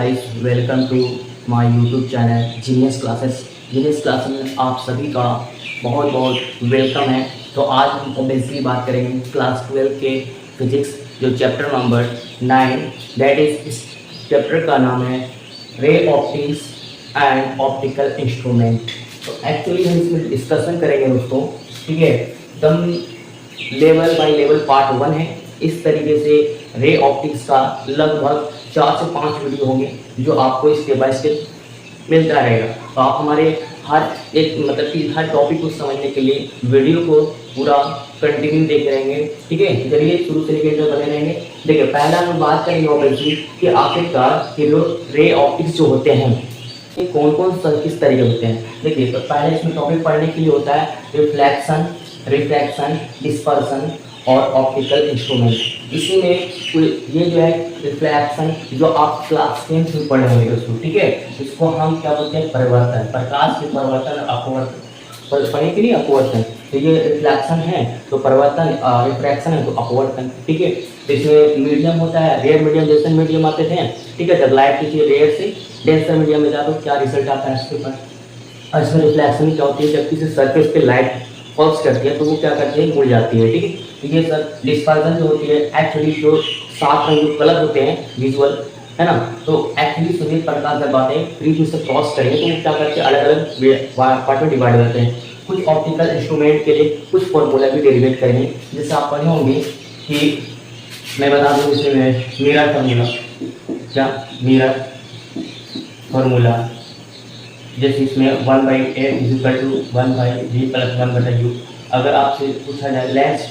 Guys, welcome to my YouTube channel genius classes. Genius classes में आप सभी का बहुत बहुत वेलकम है। तो आज हम ऑब्वियसली बात करेंगे क्लास 12 के फिजिक्स जो चैप्टर नंबर 9, दैट इज इस चैप्टर का नाम है ray optics and optical instrument. तो एक्चुअली हम इसमें डिस्कशन करेंगे दोस्तों, ठीक है। एकदम लेवल बाय लेवल पार्ट 1 है। इस तरीके से रे ऑप्टिक्स का लगभग 4 से 5 वीडियो होंगे जो आपको स्टेप बाय स्टेप मिलता रहेगा। तो आप हमारे हर एक मतलब कि हर टॉपिक को समझने के लिए वीडियो को पूरा कंटिन्यू देख रहेंगे, ठीक है। चलिए शुरू से लेकर बने रहेंगे। देखिए, पहला हम बात करेंगे ऑब्वियसली कि आखिरकार ये जो रे ऑप्टिक्स जो होते हैं ये कौन कौन सा किस तरीके होते हैं। देखिए, तो पहले इसमें टॉपिक पढ़ने के लिए होता है रिफ्लेक्शन, रिफ्रैक्शन, डिस्पर्सन और ऑप्टिकल इंस्ट्रूमेंट। इसी में ये जो है रिफ्लेक्शन जो आप क्लास 10 में पढ़े होंगे दोस्तों, ठीक है। इसको हम क्या बोलते हैं, परिवर्तन, प्रकाश के परिवर्तन, अपवर्तन, पढ़ने के लिए अपवर्तन। तो ये रिफ्लेक्शन है तो परिवर्तन, रिफ्रैक्शन है तो अपवर्तन, ठीक है। तो इसमें मीडियम होता है, रेयर मीडियम, जैसे मीडियम आते थे, ठीक है। जब लाइट किसी रेयर से डेंसर मीडियम में जाते तो क्या रिजल्ट आता है इसके ऊपर। और इसमें रिफ्लेक्शन क्या होती है, जब किसी सरफेस पे लाइट फॉल्स करती है तो वो क्या करती है, मुड़ जाती है, ठीक है। तो ये सर डिस्पर्सन जो होती है, एक्चुअली जो 7 रंग जो कलर होते हैं विजुअल, है ना, तो एक्चुअली सूर्य प्रकाश जब आते हैं प्रिज्म से क्रॉस करेंगे तो वो क्या करते हैं, अलग अलग पार्ट में डिवाइड होते हैं। कुछ ऑप्टिकल इंस्ट्रूमेंट के लिए कुछ फॉर्मूला भी डेरिवेट करेंगे, जैसे आप पढ़े होंगे कि मैं बता दूँ इसमें मिरर फॉर्मूला, क्या मिरर फॉर्मूला, जैसे इसमें 1/8 = 1/v + 1/u। अगर आपसे पूछा जाए लेंस,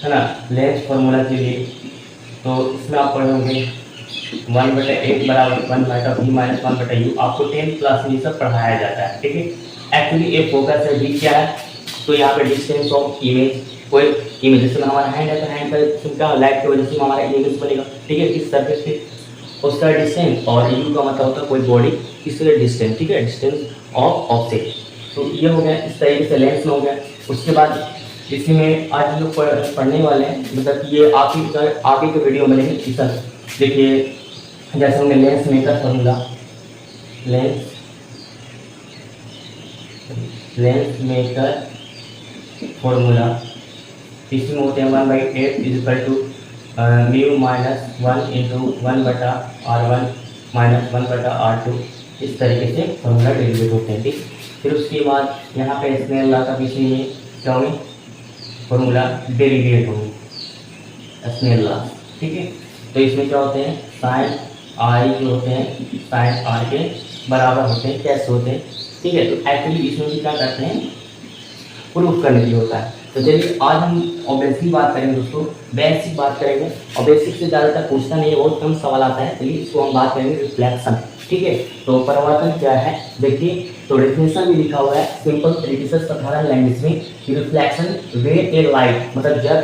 है ना, लेंस फॉर्मूला के लिए, तो इसमें आप पढ़े होंगे 1/8 = 1/v - 1/u। आपको 10th क्लास में ये सब पढ़ाया जाता है, ठीक है। एक्चुअली एक फोकस है, डी क्या है, तो यहाँ पे डिस्टेंस ऑफ इमेज, कोई इमेज जैसे हमारा हैंड है तो हैंड पर क्या लाइट की वजह से हमारा इमेज बनेगा, ठीक है, इस सरफेस पे, उसका डिस्टेंस। और यू का मतलब होता है कोई बॉडी, इसलिए डिस्टेंस, ठीक है, डिस्टेंस ऑफ ऑब्जेक्ट। तो ये हो गया, इस तरीके से लेंस में हो गया। उसके बाद इसी में आज हम लोग पढ़ने वाले हैं, मतलब ये आगे के वीडियो में लेंगे। सर देखिए, जैसे हमने lens maker formula, lens maker formula, इसमें होते हैं 1/8 = μ - 1 × 1/r1 - 1/r2। इस तरीके से फॉर्मूला डेरिवेट होते हैं, ठीक। फिर उसके बाद यहाँ पे स्नेल लॉ का विषय में क्या होंगे, फॉर्मूला डेरिवेट होंगे, स्नेल लॉ, ठीक है। तो इसमें क्या होते हैं, साइन आई जो होते हैं साइन आर के बराबर होते हैं, कैसे होते हैं, ठीक है। तो एक्चुअली इसमें भी क्या करते हैं, प्रूफ करने के लिए होता है। तो चलिए आज हम ऑब्वियसली बात करेंगे दोस्तों, बेसिक बात करेंगे, और बेसिक से ज़्यादातर पूछता नहीं है, बहुत कम सवाल आता है। चलिए इसको हम बात करेंगे रिफ्लेक्शन, ठीक है। तो परिवर्तन क्या है, देखिए, तो डेफिनेशन भी लिखा हुआ है सिंपल तरीके से साधारण लैंग्वेज में कि रिफ्लेक्शन वे ए लाइट, मतलब जब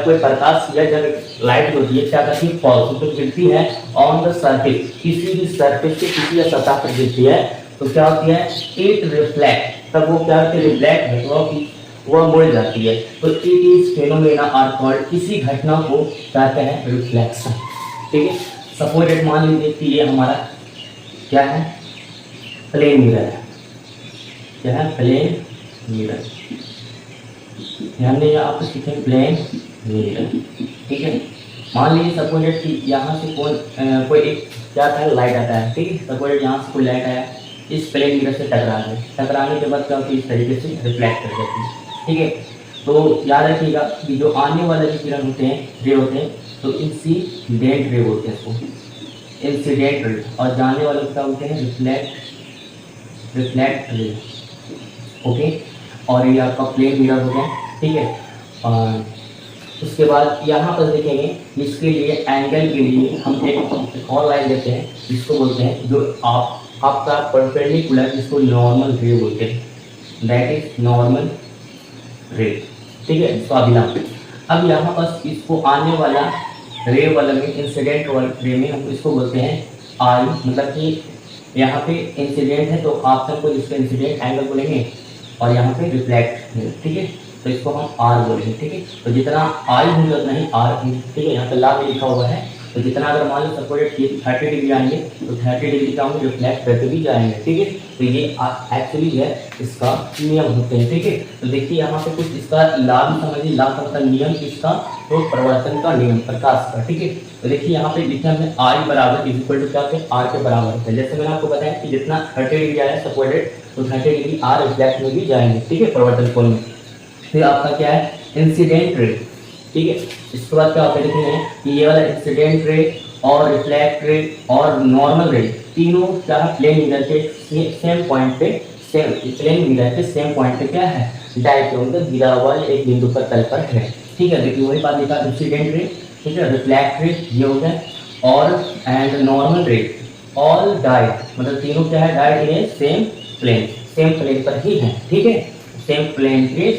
कोई प्रकाश या जब लाइट होती है क्या करती है, फॉल्स, तो गिरती है ऑन द सरफेस, किसी भी सरफेस से किसी सतह पर गिरती है तो क्या होती है, इट रिफ्लेक्ट, तब वो क्या होती है, रिफ्लेक्ट है, वह मुड़ जाती है। तो it is phenomena are called, किसी घटना को कहते हैं रिफ्लेक्शन, ठीक है। सपोज मान लीजिए कि ये हमारा क्या है, प्लेन मिरर है, क्या है, प्लेन मिरर, हमने यहाँ पर सीखे प्लेन मिरर, ठीक है। मान लीजिए सपोज कि यहाँ से कोई एक क्या था, लाइट आता है, ठीक है। सपोज यहाँ से कोई लाइट आया, इस प्लेन मिरर से टकराने के बाद क्या होती है, इस तरीके से रिफ्लेक्ट कर जाती है, ठीक है। तो याद रखिएगा कि जो आने वाले जो किरण होते हैं, रे होते हैं, तो इंसिडेंट रे बोलते हैं इसको, इंसिडेंट रे, और जाने वाले क्या होते हैं, रिफ्लेक्ट रे, ओके। और ये आपका प्लेन मिरर हो गया, ठीक है। और उसके बाद यहाँ पर देखेंगे, इसके लिए एंगल के लिए हम एक और लाइन देते हैं, जिसको बोलते हैं जो आपका परपेंडिकुलर, जिसको नॉर्मल रे बोलते हैं, दैट इज नॉर्मल रे, ठीक है, इसको अभिलंब। अब यहाँ पर इसको आने वाला रे वाला में, इंसिडेंट रे में हम इसको बोलते हैं आई, मतलब कि यहाँ पे इंसिडेंट है तो आप सबको इसका इंसिडेंट एंगल बोलेंगे, और यहाँ पे रिफ्लेक्ट, ठीक है, तो इसको हम आर बोलेंगे, ठीक है। तो जितना आई होंगे उतना ही आर, ठीक है। यहाँ पे ला में लिखा हुआ है तो जितना अगर मान लो सपोर्टेड 30 डिग्री आएंगे तो 30 डिग्री का हम रिफ्लेक्ट करके भी जाएंगे, ठीक है। तो ये एक्चुअली है इसका नियम होते हैं, ठीक है। तो देखिए यहाँ पे कुछ इसका लाभ समझिए, लाभ का मतलब नियम इसका, तो परिवर्तन का नियम प्रकाश का, ठीक है। तो देखिए यहाँ पे लिखा है आई बराबर इक्वल टू क्या है, आर के बराबर होता है। जैसे मैंने आपको बताया कि जितना 30 डिग्री आया सपोर्टेड तो 30 डिग्री आर रिफ्लेक्ट में भी जाएंगे, ठीक है, परिवर्तन कोण में। फिर आपका क्या है इंसिडेंट रे, ठीक है। इसके बाद क्या होता है देखिए कि ये वाला इंसिडेंट रे और रिफ्लेक्ट रे और नॉर्मल रे तीनों क्या है प्लेन मिरर के सेम पॉइंट पे, सेम प्लेन मिरर के सेम पॉइंट पे क्या है डायरेक्ट गिरा हुआ एक बिंदु पर तल पर है, ठीक है। देखिए वही बात लिखा इंसिडेंट रे, ठीक है, रिफ्लेक्ट रे ये हो गया और एंड नॉर्मल रे ऑल डायरेक्ट मतलब तीनों क्या है डायरेक्ट इन सेम प्लेन पर ही है, ठीक है, सेम प्लेन के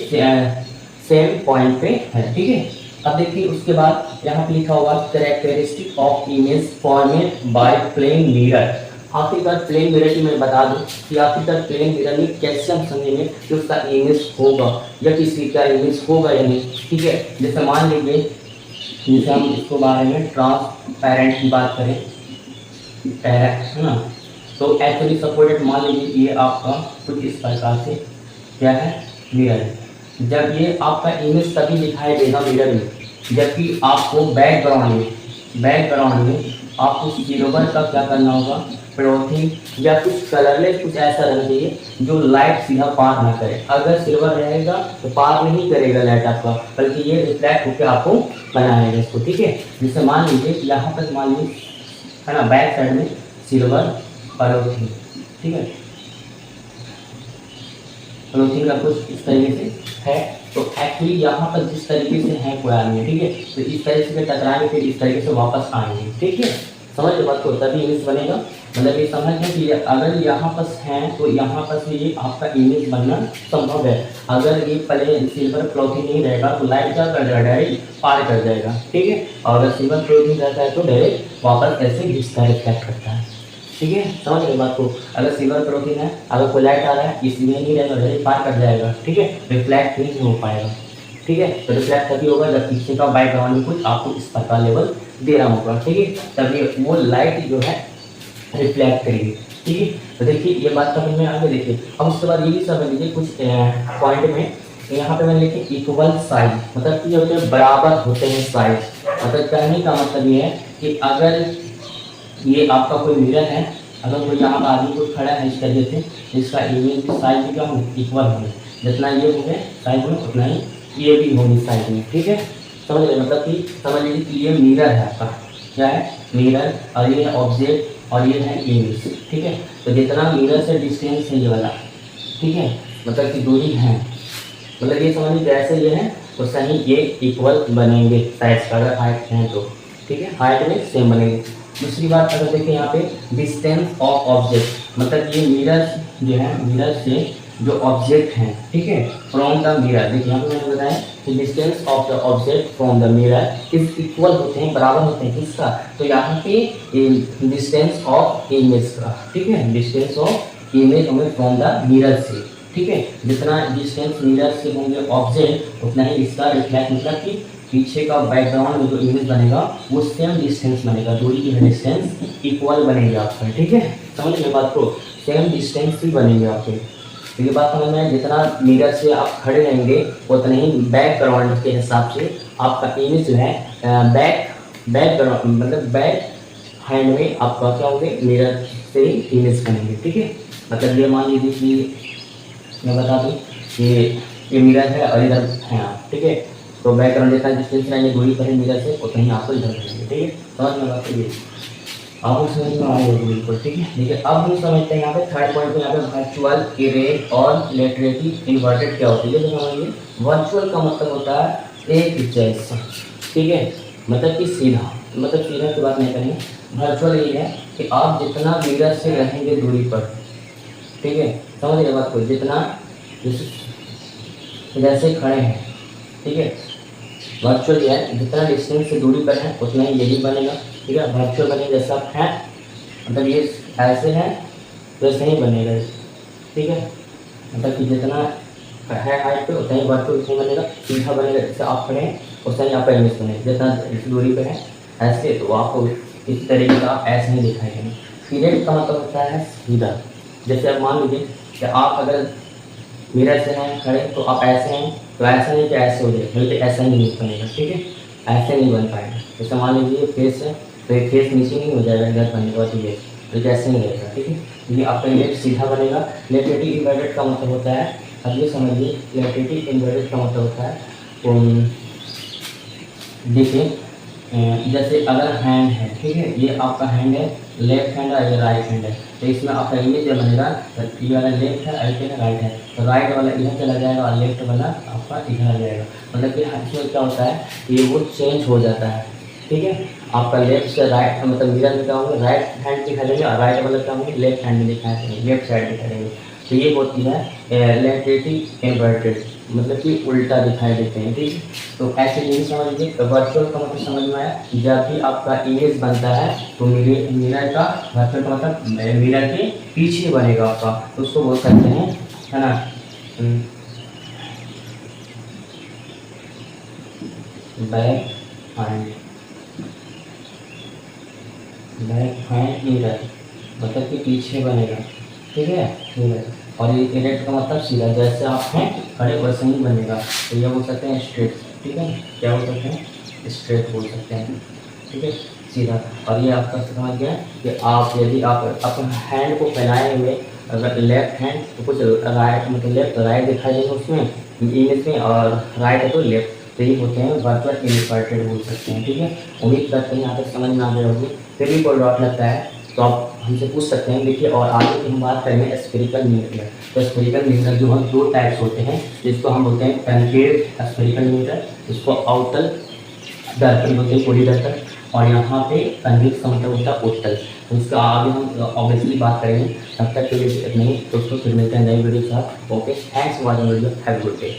सेम पॉइंट पे है, ठीक है। अब देखिए उसके बाद यहाँ पे लिखा हुआ characteristic of image formed by plane mirror. आखिरकार प्लेन मिरर की मैं बता दूं कि आखिरकार प्लेन मिरर में कैसे हम समझेंगे कि उसका इमेज होगा या किसी का इमेज होगा या नहीं, ठीक है। जैसे मान लीजिए जैसे हम इसको बारे में ट्रांसपेरेंट की बात करें, है ना, तो एक्चुअली सपोर्टेड मान लीजिए ये आपका कुछ इस प्रकार से क्या है मिरर है। जब ये आपका इमेज तभी दिखाई देगा मिरर में जबकि आपको बैकग्राउंड में आपको सिल्वर का क्या करना होगा क्लॉथिंग या कुछ कलरलेस कुछ ऐसा रहना चाहिए जो लाइट सीधा पार ना करे। अगर सिल्वर रहेगा तो पार नहीं करेगा लाइट आपका, बल्कि ये रिफ्लेक्ट होकर आपको बनाएगा इसको, ठीक है। जैसे मान लीजिए यहाँ पर मान लीजिए है ना बैक साइड में सिल्वर क्लॉथिंग, ठीक है, क्लॉथिंग का कुछ इस तरीके से है। तो एक्चुअली यहाँ पर जिस तरीके से है कोई आदमी, ठीक है, तो इस तरीके से टकराएंगे फिर इस तरीके से वापस आएंगे, ठीक है। समझ लो बात को, तभी इमेज बनेगा। मतलब ये समझ कि अगर यहाँ पर हैं तो यहाँ पर से ये आपका इमेज बनना संभव है। अगर ये प्लेन सिल्वर क्लॉथिंग नहीं रहेगा तो लाइट क्या कर जाएगा डायरेक्ट पार कर जाएगा, ठीक है। और अगर सिल्वर क्लॉथिंग रहता है तो डायरेक्ट वापस ऐसे घिसका रिफ्लेक्ट करता है, ठीक है। समझ गए बात को। अगर सिल्वर क्लॉथिंग है अगर कोई लाइट आ रहा है इसमें नहीं रहेगा डायरेक्ट पार कर जाएगा, ठीक है, रिफ्लेक्ट नहीं हो पाएगा, ठीक है। तो रिफ्लेक्ट तभी होगा जब पीछे का बैकग्राउंड में कुछ आपको इस प्रकार लेवल दे रहा होगा, ठीक है, तभी वो लाइट जो है रिफ्लेक्ट करेगी, ठीक है। तो देखिए ये बात समझ में आ गई। देखिए अब उसके बाद ये भी समझ लीजिए कुछ पॉइंट में यहाँ पे मैंने लिखे इक्वल साइज, मतलब कि होते हैं बराबर होते हैं साइज। मतलब कहने का मतलब ये है कि अगर ये आपका कोई मिरर है, अगर कोई यहाँ आदमी को खड़ा है इस तरीके से इसका इमेज की साइज भी क्या हो इक्वल होगी, जितना ये हो गए साइज में उतना ही ये भी होगी साइज में, ठीक है। समझ गए, मतलब कि समझ लीजिए कि ये मिरर है आपका, क्या है मिरर, और ये है ऑब्जेक्ट और ये है इमेज, ठीक है। तो जितना मिरर से डिस्टेंस है ये वाला, ठीक है, मतलब कि दूरी है, मतलब ये समझ लीजिए जैसे ये है तो सही ये इक्वल बनेंगे साइज का, अगर हाइट है तो, ठीक है, हाइट में सेम बनेंगे। दूसरी बात अगर देखें यहाँ पे डिस्टेंस ऑफ ऑब्जेक्ट, मतलब ये मिरर जो है मिरर से जो ऑब्जेक्ट हैं, ठीक है, फ्रॉम द मिरर। देखिए यहाँ पे मैंने बताया कि distance of the object from the mirror is equal होते हैं, बराबर होते हैं किसका, तो यहाँ पे डिस्टेंस ऑफ इमेज का, ठीक है, डिस्टेंस ऑफ इमेज हमें फ्रॉम द मिरर से, ठीक है। जितना डिस्टेंस मिरर से होंगे ऑब्जेक्ट उतना ही इसका रिफ्लेक्ट, मतलब कि पीछे का बैकग्राउंड में जो इमेज बनेगा वो सेम डिस्टेंस बनेगा, दूरी की डिस्टेंस इक्वल बनेगी आपका, ठीक है। समझ गए बात को, सेम डिस्टेंस ही बनेंगे आपके। तो ये बात समझ में, जितना मिरर से आप खड़े रहेंगे उतना ही बैकग्राउंड के हिसाब से आपका इमेज जो है बैकग्राउंड मतलब बैक हैंड में आपका क्या होंगे मिरर से ही इमेज बनेंगे, ठीक है। मतलब ये मान लीजिए कि मैं बता दूँ कि ये मिरर है और इधर है, ठीक है, तो बैकग्राउंड जितना डिस्टेंस रहेंगे दूरी पर मिरर से उतना ही आपको इधर रहेंगे, ठीक है। समझ में बात ये आपको समझ में आएगा बिल्कुल, ठीक है। देखिए अब हम समझते हैं यहाँ पे थर्ड पॉइंट में, यहाँ पे वर्चुअल इरे और लेटरेटिव इन्वर्टेड क्या होती है। जैसे समझिए वर्चुअल का मतलब होता है एक जैसा, ठीक है, मतलब कि सीधा, मतलब सीधा की बात नहीं करेंगे। वर्चुअल ये है कि आप जितना मिरर से रहेंगे दूरी पर, ठीक है, समझ गए बात को, जितना जैसे खड़े हैं, ठीक है, वर्चुअल ये है जितना डिस्टेंस से दूरी पर है उतना ही ये भी बनेगा, ठीक है। वर्चुअल बनेगा जैसा आप हैं, मतलब ये ऐसे हैं वैसे ही बनेगा, ठीक है, मतलब कि जितना है हाइट पे उतना ही वर्चुअल उसमें बनेगा, सीधा बनेगा, जैसे आप खड़े हैं उतना ही आपका इमेज बनेगा, जितना दूरी पे है ऐसे, तो आपको इस तरीके का आप ऐसे नहीं दिखाई देंगे। इरेक्ट का मतलब होता है सीधा। जैसे आप मान लीजिए कि आप अगर मिरर से हैं खड़े तो आप ऐसे हैं, तो ऐसा नहीं कि ऐसे हो जाए, बल्कि ऐसा ही नहीं बनेगा, ठीक है, ऐसे नहीं बन पाएगा। जैसे मान लीजिए फेस है, तो ये फेस नीचे नहीं हो जाएगा इधर बनने के बाद, ये बल्कि ऐसे नहीं रहेगा, ठीक है। ये आपका लेफ्ट सीधा बनेगा। लेफ्टिटी इन्वर्टेड का मतलब होता है, अब ये समझिए, लेफ्टिटी इन्वर्टेड का मतलब होता है, देखिए जैसे अगर हैंड है, ठीक है, ये आपका हैंड है, लेफ्ट हैंड है, ये राइट हैंड है, तो इसमें आपका इमेज जो बनेगा, तो ये वाला लेफ्ट है, राइट है, तो राइट वाला इधर चला जाएगा और लेफ्ट वाला आपका इधर आ जाएगा। मतलब कि इसमें क्या होता है, ये वो चेंज हो जाता है, ठीक है। आपका लेफ्ट से राइट, मतलब मिरर में क्या होंगे, राइट हैंड दिखा देंगे और राइट वाला क्या होंगे, लेफ्ट हैंड में दिखा देंगे, लेफ्ट साइड दिखा देंगे। तो ये होती है लेफ्टिटी इन्वर्टेड, मतलब कि उल्टा दिखाई देते हैं, ठीक है। तो ऐसे नहीं समझ लीजिए। तो वर्चुअल का मतलब समझ में आया, जब भी आपका इमेज बनता है तो मिरर का, वर्चुअल का मतलब मिरर के पीछे बनेगा आपका, तो उसको बोल सकते हैं, है ना, back hand, back hand mirror, मतलब कि पीछे बनेगा, ठीक है, मिरर। और ये इरेक्ट का मतलब सीधा, जैसे आप हैं खड़े वैसे ही बनेगा। तो ये बोल सकते हैं स्ट्रेट, ठीक है, क्या बोल सकते हैं, स्ट्रेट बोल सकते हैं, ठीक है, सीधा। और ये आपका समझ गया कि आप यदि आप अपने हैंड को फैलाए हुए, अगर लेफ्ट हैंड तो कुछ राइट, मतलब लेफ्ट राइट दिखाई देगा उसमें इमेज में, और राइट है तो लेफ्ट, तो ये होते हैं वर्चुअल इन्वर्टेड बोल सकते हैं, ठीक है। उम्मीद करते हैं यहाँ तक समझ में आ गए होंगे। फिर भी कोई डाउट लगता है तो आप हमसे पूछ सकते हैं, देखिए। और आगे की हम बात करेंगे स्फेरिकल मिरर। तो स्फेरिकल मिरर जो हम दो टाइप्स होते हैं, जिसको हम बोलते हैं कनकेव स्फेरिकल मिरर, इसको आउटल दर्पण बोलते हैं, पूरी दर्पण, और यहाँ पे कन्वेक्स का मतलब होता है उत्तल। तो इसका आगे हम ऑब्वियसली बात करेंगे। तब तक के लिए नहीं, दोस्तों फिर मिलते हैं नई वीडियो के साथ। Okay, thanks for watching video, have a good day.